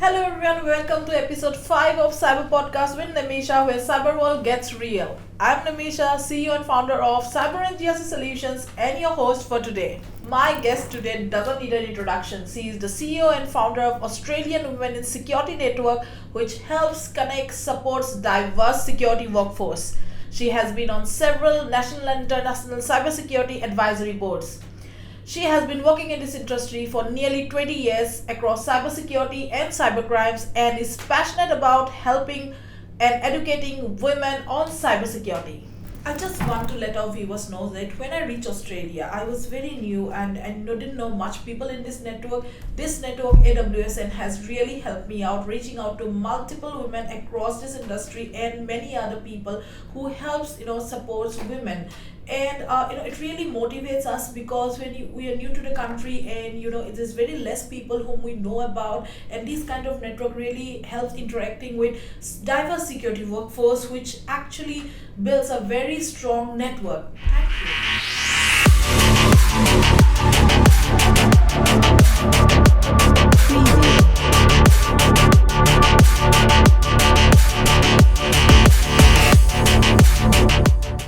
Hello everyone, welcome to episode 5 of Cyber Podcast with Nimisha, where cyber world gets real. I'm Nimisha, CEO and founder of Cyber and GRC Solutions and your host for today. My guest today doesn't need an introduction. She is the CEO and founder of Australian Women in Security Network, which helps connect, supports diverse security workforce. She has been on several national and international cybersecurity advisory boards. She has been working in this industry for nearly 20 years across cybersecurity and cybercrimes and is passionate about helping and educating women on cybersecurity. I just want to let our viewers know that when I reached Australia, I was very new and didn't know much people in this network. This network, AWSN, has really helped me out, reaching out to multiple women across this industry and many other people who helps, supports women. And it really motivates us because when we are new to the country and there's very less people whom we know about, and this kind of network really helps interacting with diverse security workforce, which actually builds a very strong network.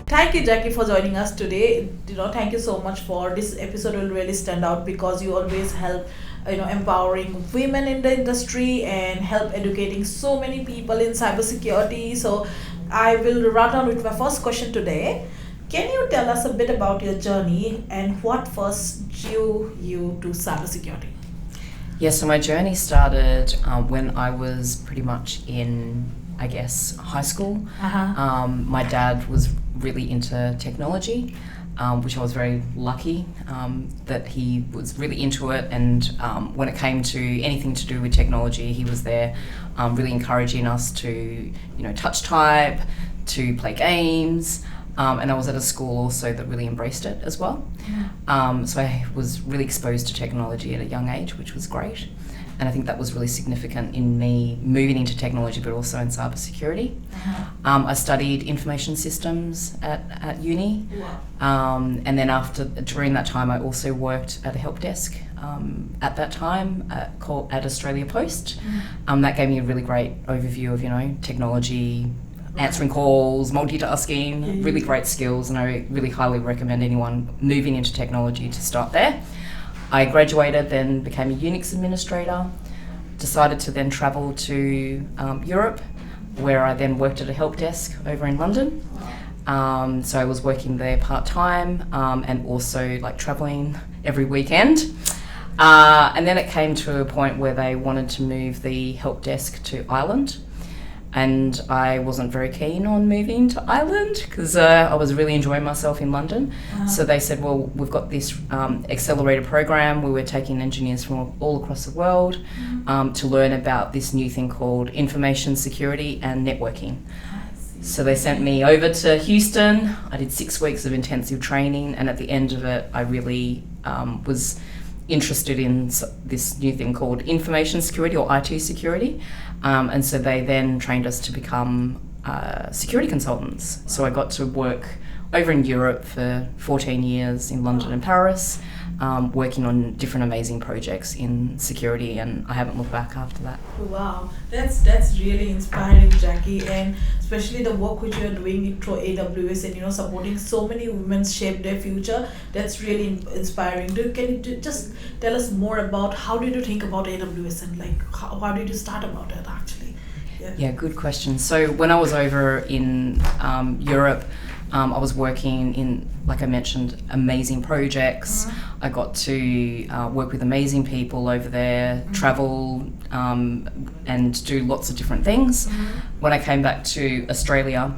Thank you, Jacqui, for joining us today. Thank you so much for this episode. Will really stand out because you always help, empowering women in the industry and help educating so many people in cybersecurity. So I will run on with my first question today. Can you tell us a bit about your journey and what first drew you to cybersecurity? Yes, so my journey started when I was pretty much in, high school. My dad was really into technology, which I was very lucky that he was really into it, and when it came to anything to do with technology, he was there really encouraging us to touch type, to play games, and I was at a school also that really embraced it as well. So I was really exposed to technology at a young age, which was great. And I think that was really significant in me moving into technology, but also in cybersecurity. I studied information systems at uni. And then during that time, I also worked at a help desk at that time at Australia Post. That gave me a really great overview of, technology, answering calls, multitasking, really great skills. And I really highly recommend anyone moving into technology to start there. I graduated, then became a Unix administrator, decided to then travel to Europe, where I then worked at a help desk over in London. So I was working there part-time and also traveling every weekend. And then it came to a point where they wanted to move the help desk to Ireland. And I wasn't very keen on moving to Ireland because I was really enjoying myself in London. So they said, well, we've got this accelerator program where we're taking engineers from all across the world to learn about this new thing called information security and networking. So they sent me over to Houston. I did 6 weeks of intensive training, and at the end of it, I really was interested in this new thing called information security or IT security. And so they then trained us to become security consultants. So I got to work over in Europe for 14 years in London and Paris, working on different amazing projects in security, and I haven't looked back after that. Wow, that's really inspiring, Jacqui, and especially the work which you're doing through AWS and supporting so many women shape their future. That's really inspiring. Can you just tell us more about how did you think about AWS and how did you start about it actually? Yeah, good question. So when I was over in Europe, I was working in, like I mentioned, amazing projects. I got to work with amazing people over there, travel and do lots of different things. When I came back to Australia,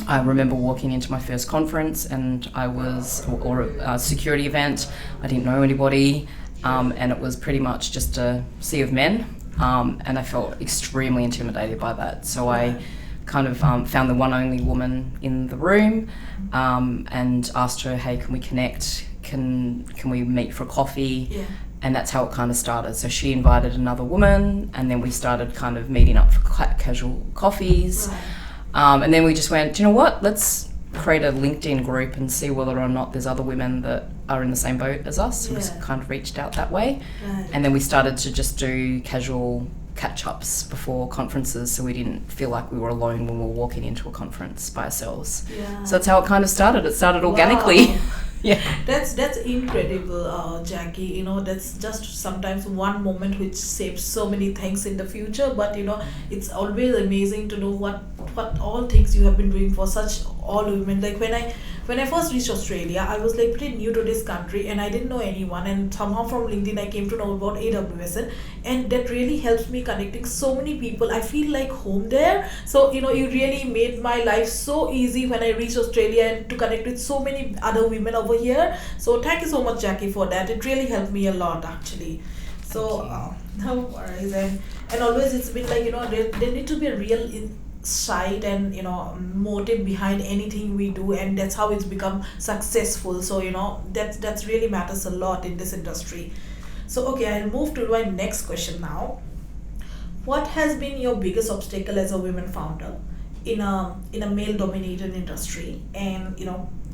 I remember walking into my first conference and or a security event. I didn't know anybody and it was pretty much just a sea of men. And I felt extremely intimidated by that. So I kind of found the one only woman in the room and asked her, hey, can we connect? Can we meet for coffee? Yeah. And that's how it kind of started. So she invited another woman, and then we started kind of meeting up for casual coffees. Right. And then we just went, do you know what? Let's create a LinkedIn group and see whether or not there's other women that are in the same boat as us. So we just kind of reached out that way. Right. And then we started to just do casual catch-ups before conferences, so we didn't feel like we were alone when we were walking into a conference by ourselves. Yeah. So that's how it kind of started. It started organically. Wow. Yeah. That's incredible, Jacqui. That's just sometimes one moment which saves so many things in the future. But it's always amazing to know what all things you have been doing for such all women. Like when I first reached Australia, I was like pretty new to this country and I didn't know anyone. And somehow from LinkedIn, I came to know about AWSN, and that really helps me connecting so many people. I feel like home there. So you really made my life so easy when I reached Australia and to connect with so many other women over here. So thank you so much, Jacqui, for that. It really helped me a lot, actually. So no worries. And always it's been like there need to be a real insight and motive behind anything we do, and that's how it's become successful. So that's really matters a lot in this industry. So okay, I'll move to my next question now. What has been your biggest obstacle as a women founder in a male dominated industry, and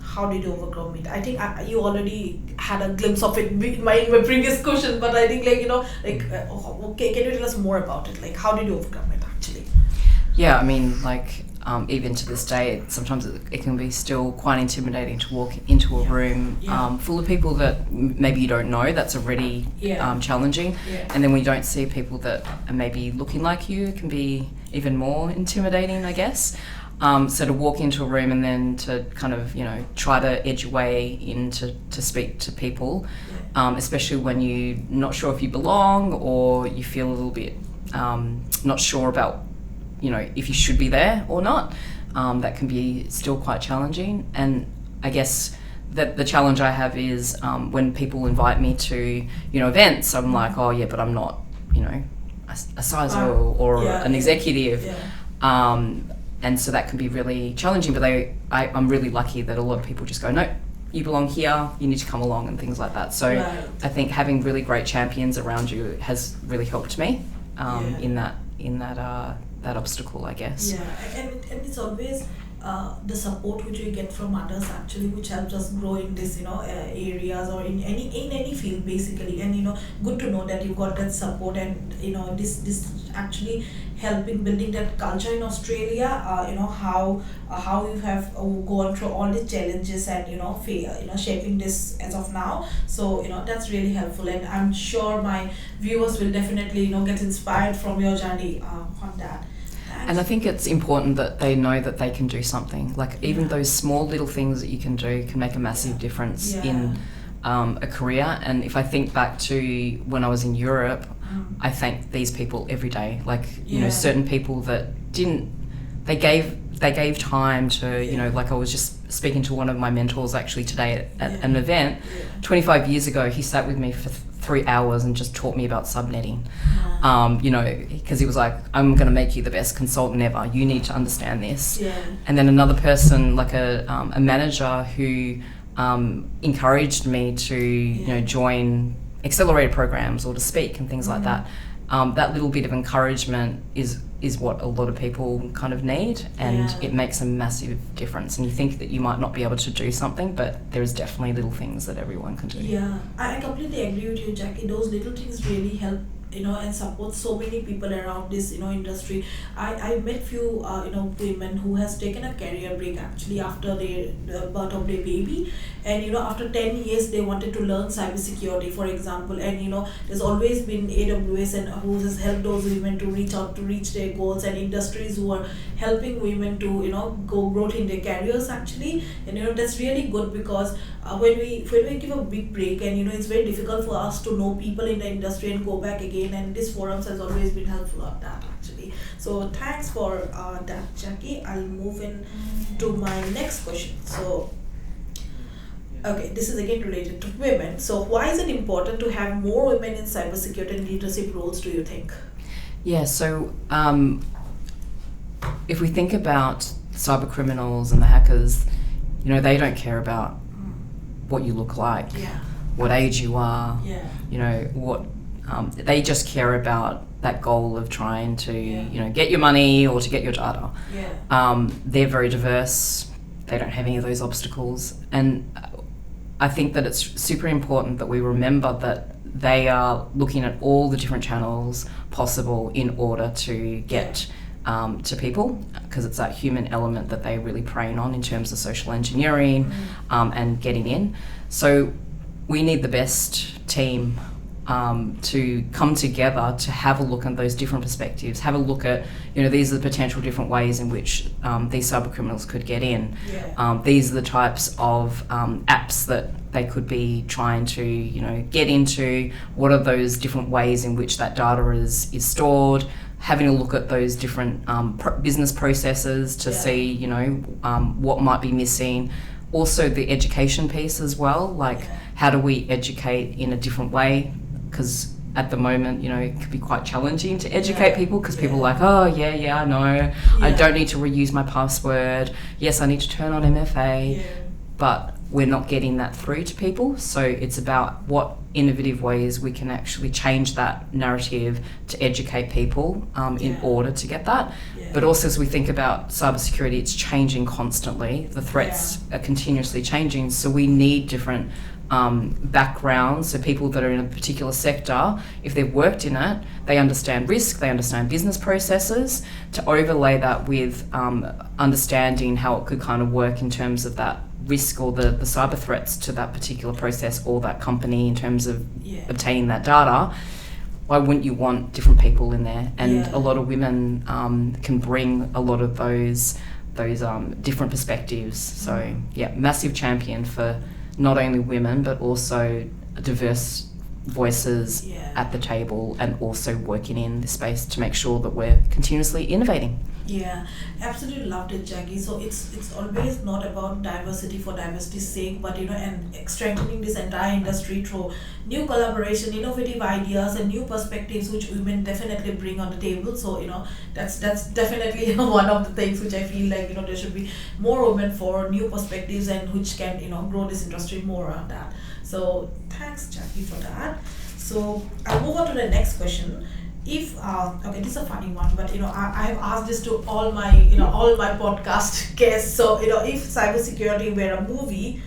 how did you overcome it? I think you already had a glimpse of it in my previous question, but I think okay, can you tell us more about it? Like, how did you overcome it actually? Yeah, I mean, even to this day, sometimes it can be still quite intimidating to walk into a room full of people that maybe you don't know. That's already challenging. Yeah. And then when you don't see people that are maybe looking like you, it can be even more intimidating, I guess. So to walk into a room and then to kind of, try to edge your way in to speak to people, especially when you're not sure if you belong or you feel a little bit not sure about if you should be there or not, that can be still quite challenging. And I guess that the challenge I have is when people invite me to, events, I'm like, oh yeah, but I'm not, a CISO or an executive. Yeah. And so that can be really challenging, but I'm really lucky that a lot of people just go, no, you belong here, you need to come along and things like that. So I think having really great champions around you has really helped me in that obstacle, I guess. Yeah, and it's always the support which we get from others actually, which helps us grow in this areas or in any field basically. And good to know that you got that support, and this actually helping building that culture in Australia. How you have gone through all the challenges and shaping this as of now. So that's really helpful, and I'm sure my viewers will definitely get inspired from your journey on that. And I think it's important that they know that they can do something. Like even those small little things that you can do can make a massive difference in a career. And if I think back to when I was in Europe, I thank these people every day. Like certain people that they gave time to like I was just speaking to one of my mentors actually today at an event. 25 years ago, he sat with me for 3 hours and just taught me about subnetting. Because he was like, I'm going to make you the best consultant ever. You need to understand this. Yeah. And then another person, like a manager who encouraged me to, join accelerator programs or to speak and things like that. That little bit of encouragement is what a lot of people kind of need, and it makes a massive difference. And you think that you might not be able to do something, but there's definitely little things that everyone can do. Yeah, I completely agree with you, Jacqui. Those little things really help and support so many people around this industry. I met few women who has taken a career break actually after the birth of their baby, and after 10 years they wanted to learn cybersecurity, for example. And there's always been AWSN who has helped those women to reach their goals, and industries who are helping women to go growth in their careers actually. And that's really good, because when we give a big break, and it's very difficult for us to know people in the industry and go back again, and this forums has always been helpful on that actually. So thanks for that, Jacqui. I'll move in to my next question. So okay, this is again related to women. So why is it important to have more women in cybersecurity and leadership roles, do you think? Yeah, so if we think about cyber criminals and the hackers, they don't care about what you look like, what age you are, what they just care about that goal of trying to get your money or to get your data. They're very diverse. They don't have any of those obstacles, and I think that it's super important that we remember that they are looking at all the different channels possible in order to get to people, because it's that human element that they really preying on in terms of social engineering and getting in. So we need the best team to come together to have a look at those different perspectives, have a look at, these are the potential different ways in which these cyber criminals could get in. These are the types of apps that they could be trying to, get into. What are those different ways in which that data is stored? Having a look at those different business processes to see, what might be missing. Also the education piece as well, like how do we educate in a different way? Because at the moment, it could be quite challenging to educate people, because people are like, oh, I know. I don't need to reuse my password. Yes, I need to turn on MFA. But we're not getting that through to people. So it's about what innovative ways we can actually change that narrative to educate people in order to get that. But also, as we think about cybersecurity, it's changing constantly. The threats are continuously changing. So we need different backgrounds. So people that are in a particular sector, if they've worked in it, they understand risk, they understand business processes, to overlay that with understanding how it could kind of work in terms of that risk or the cyber threats to that particular process or that company in terms of obtaining that data. Why wouldn't you want different people in there? And a lot of women can bring a lot of those different perspectives. So massive champion for not only women but also diverse voices at the table, and also working in this space to make sure that we're continuously innovating. Yeah, absolutely loved it, Jacqui. So it's always not about diversity for diversity's sake, but and strengthening this entire industry through new collaboration, innovative ideas, and new perspectives which women definitely bring on the table. So that's definitely one of the things which I feel like there should be more women for new perspectives, and which can grow this industry more on that. So thanks, Jacqui, for that. So I'll move on to the next question. If this is a funny one, but I have asked this to all my podcast guests. So if cybersecurity were a movie,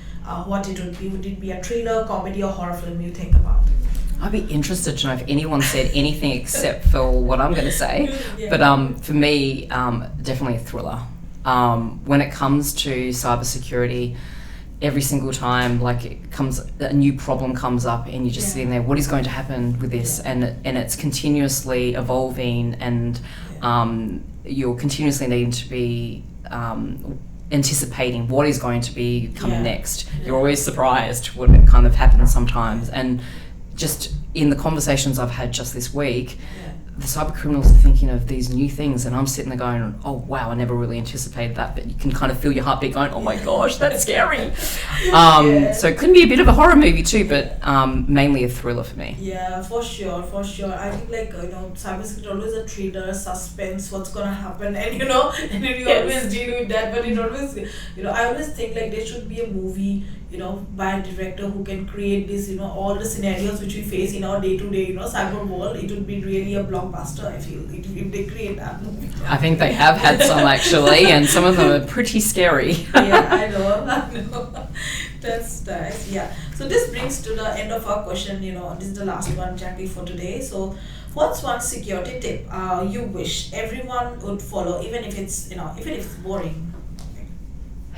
what it would be? Would it be a thriller, comedy, or horror film? You think about? I'd be interested to know if anyone said anything except for what I'm going to say. But for me, definitely a thriller. When it comes to cybersecurity, every single time a new problem comes up, and you're just sitting there, what is going to happen with this? And it's continuously evolving, and you're continuously needing to be anticipating what is going to be coming next. You're always surprised when it kind of happens sometimes. And just in the conversations I've had just this week, the cyber criminals are thinking of these new things, and I'm sitting there going, oh wow, I never really anticipated that. But you can kind of feel your heartbeat going, oh my gosh, that's scary. So it could be a bit of a horror movie too, but mainly a thriller for me. Yeah, for sure. I think cybersecurity always a thriller, suspense, what's gonna happen, and you always deal with that. But it always, I always think there should be a movie, by a director who can create this, all the scenarios which we face in our day-to-day, cyber world. It would be really a blockbuster, I feel, if they create that movie. I think they have had some actually, and some of them are pretty scary. Yeah, I know. That's nice. Yeah. So this brings to the end of our question. This is the last one, Jacqui, for today. So, what's one security tip you wish everyone would follow, even if it's boring?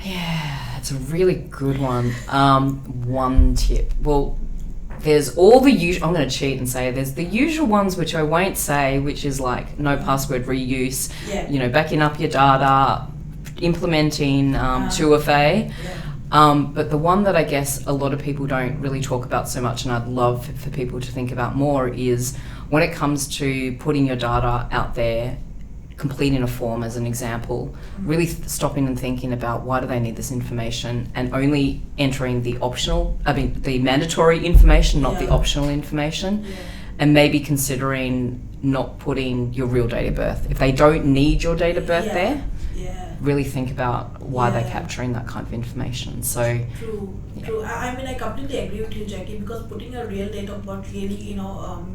Yeah, it's a really good one. One tip. Well, there's all the usual. I'm going to cheat and say there's the usual ones which I won't say, which is like no password reuse. Backing up your data, implementing 2FA. But the one that I guess a lot of people don't really talk about so much, and I'd love for people to think about more, is when it comes to putting your data out there, completing a form as an example, really stopping and thinking about why do they need this information, and only entering the mandatory information, not the optional information, and maybe considering not putting your real date of birth. If they don't need your date of birth there, really think about why they're capturing that kind of information. So, True. I mean, I completely agree with you, Jacqui, because putting a real date of birth really,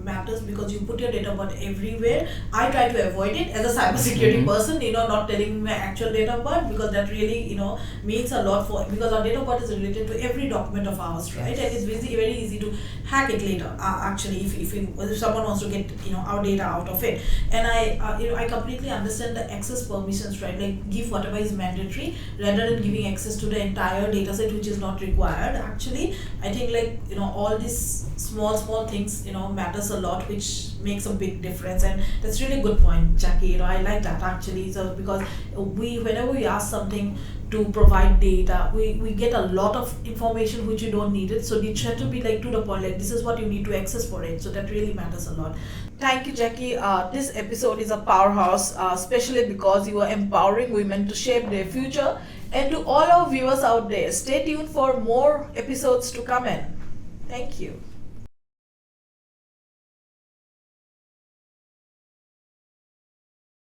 matters, because you put your date of birth everywhere. I try to avoid it as a cybersecurity person, not telling my actual date of birth, because that really, means a lot because our date of birth is related to every document of ours, right? And it's very easy to hack it later, actually, if someone wants to get, our data out of it. And I completely understand the access permissions, right? Like, give whatever is mandatory rather than giving access to the entire data set which is not required. Actually, I think, like, all these small things, matters a lot, which makes a big difference. And that's really good point, Jacqui. I like that, actually. So because whenever we ask something to provide data, we get a lot of information which you don't need it, so you try to be like to the point, like, this is what you need to access for it. So that really matters a lot. Thank you, Jacqui. This episode is a powerhouse, especially because you are empowering women to shape their future. And to all our viewers out there, stay tuned for more episodes to come in. Thank you.